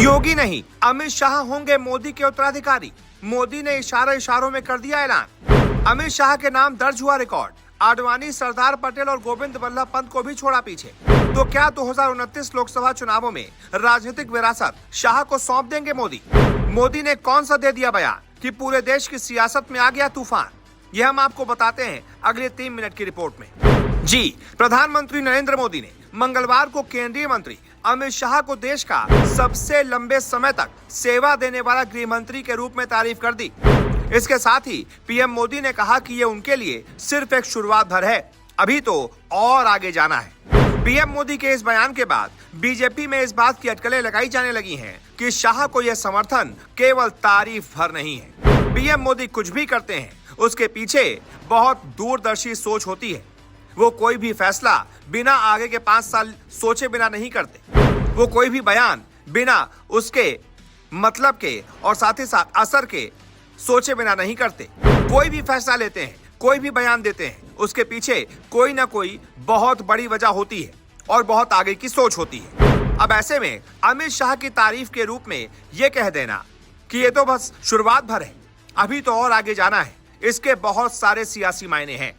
योगी नहीं, अमित शाह होंगे मोदी के उत्तराधिकारी। मोदी ने इशारों में कर दिया ऐलान। अमित शाह के नाम दर्ज हुआ रिकॉर्ड। आडवाणी, सरदार पटेल और गोविंद बल्लभ पंत को भी छोड़ा पीछे। तो क्या 2029 लोकसभा चुनावों में राजनीतिक विरासत शाह को सौंप देंगे मोदी? मोदी ने कौन सा दे दिया बयान कि पूरे देश की सियासत में आ गया तूफान? यह हम आपको बताते हैं अगले 3 मिनट की रिपोर्ट में। जी, प्रधानमंत्री नरेंद्र मोदी ने मंगलवार को केंद्रीय मंत्री अमित शाह को देश का सबसे लंबे समय तक सेवा देने वाला गृह मंत्री के रूप में तारीफ कर दी। इसके साथ ही पीएम मोदी ने कहा कि ये उनके लिए सिर्फ एक शुरुआत भर है, अभी तो और आगे जाना है। पीएम मोदी के इस बयान के बाद बीजेपी में इस बात की अटकलें लगाई जाने लगी हैं कि शाह को यह समर्थन केवल तारीफ भर नहीं है। पीएम मोदी कुछ भी करते हैं, उसके पीछे बहुत दूरदर्शी सोच होती है। वो कोई भी फैसला बिना आगे के 5 साल सोचे बिना नहीं करते। वो कोई भी बयान बिना उसके मतलब के और साथ ही साथ असर के सोचे बिना नहीं करते। कोई भी फैसला लेते हैं, कोई भी बयान देते हैं, उसके पीछे कोई ना कोई बहुत बड़ी वजह होती है और बहुत आगे की सोच होती है। अब ऐसे में अमित शाह की तारीफ के रूप में ये कह देना कि ये तो बस शुरुआत भर है, अभी तो और आगे जाना है, इसके बहुत सारे सियासी मायने हैं।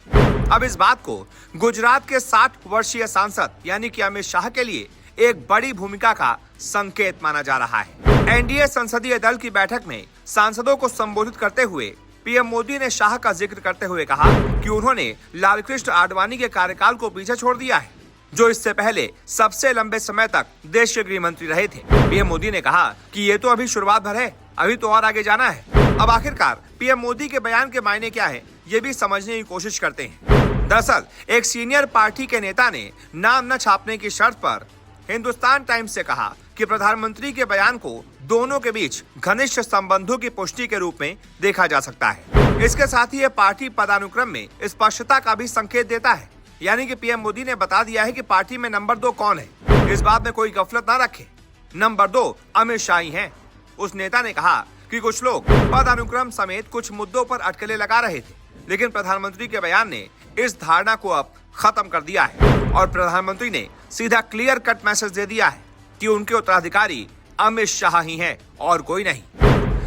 अब इस बात को गुजरात के 60 वर्षीय सांसद यानी कि अमित शाह के लिए एक बड़ी भूमिका का संकेत माना जा रहा है। एनडीए संसदीय दल की बैठक में सांसदों को संबोधित करते हुए पीएम मोदी ने शाह का जिक्र करते हुए कहा कि उन्होंने लालकृष्ण आडवाणी के कार्यकाल को पीछे छोड़ दिया है, जो इससे पहले सबसे लंबे समय तक देश के गृह मंत्री रहे थे। पीएम मोदी ने कहा कि ये तो अभी शुरुआत भर है, अभी तो और आगे जाना है। अब आखिरकार पीएम मोदी के बयान के मायने क्या है, ये भी समझने की कोशिश करते हैं। दरअसल एक सीनियर पार्टी के नेता ने नाम न छापने की शर्त पर हिंदुस्तान टाइम्स से कहा कि प्रधानमंत्री के बयान को दोनों के बीच घनिष्ठ संबंधों की पुष्टि के रूप में देखा जा सकता है। इसके साथ ही यह पार्टी पदानुक्रम में स्पष्टता का भी संकेत देता है, यानी कि पीएम मोदी ने बता दिया है कि पार्टी में नंबर 2 कौन है। इस बात में कोई गफलत न रखे, नंबर 2 अमित शाह ही हैं। उस नेता ने कहा कि कुछ लोग पदानुक्रम समेत कुछ मुद्दों पर अटकलें लगा रहे थे, लेकिन प्रधानमंत्री के बयान ने इस धारणा को अब खत्म कर दिया है और प्रधानमंत्री ने सीधा क्लियर कट मैसेज दे दिया है कि उनके उत्तराधिकारी अमित शाह ही हैं और कोई नहीं।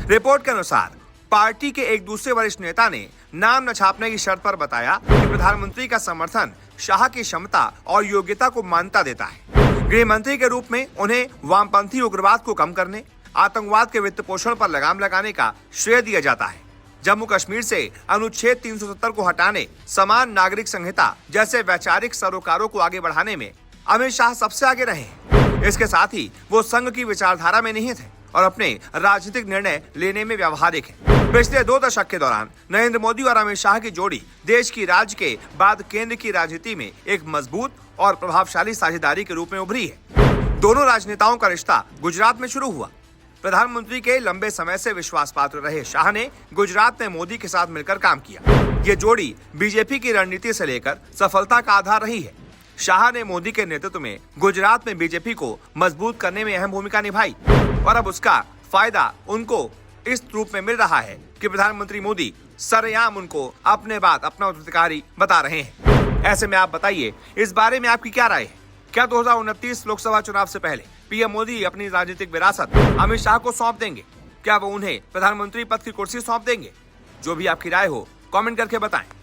रिपोर्ट के अनुसार पार्टी के एक दूसरे वरिष्ठ नेता ने नाम न छापने की शर्त पर बताया कि प्रधानमंत्री का समर्थन शाह की क्षमता और योग्यता को मान्यता देता है। गृह मंत्री के रूप में उन्हें वामपंथी उग्रवाद को कम करने, आतंकवाद के वित्त पोषण पर लगाम लगाने का श्रेय दिया जाता है। जम्मू कश्मीर से अनुच्छेद 370 को हटाने, समान नागरिक संहिता जैसे वैचारिक सरोकारों को आगे बढ़ाने में अमित शाह सबसे आगे रहे हैं। इसके साथ ही वो संघ की विचारधारा में नहीं थे और अपने राजनीतिक निर्णय लेने में व्यावहारिक हैं। पिछले 2 दशक के दौरान नरेंद्र मोदी और अमित शाह की जोड़ी देश की राज्य के बाद केंद्र की राजनीति में एक मजबूत और प्रभावशाली साझेदारी के रूप में उभरी है। दोनों राजनेताओं का रिश्ता गुजरात में शुरू हुआ। प्रधानमंत्री के लंबे समय से विश्वास पात्र रहे शाह ने गुजरात में मोदी के साथ मिलकर काम किया। ये जोड़ी बीजेपी की रणनीति से लेकर सफलता का आधार रही है। शाह ने मोदी के नेतृत्व में गुजरात में बीजेपी को मजबूत करने में अहम भूमिका निभाई और अब उसका फायदा उनको इस रूप में मिल रहा है कि प्रधानमंत्री मोदी सरेआम उनको अपने अपना उत्तराधिकारी बता रहे हैं। ऐसे में आप बताइए, इस बारे में आपकी क्या राय है? क्या 2029 लोकसभा चुनाव से पहले पीएम मोदी अपनी राजनीतिक विरासत अमित शाह को सौंप देंगे? क्या वो उन्हें प्रधानमंत्री पद की कुर्सी सौंप देंगे? जो भी आपकी राय हो, कमेंट करके बताएं।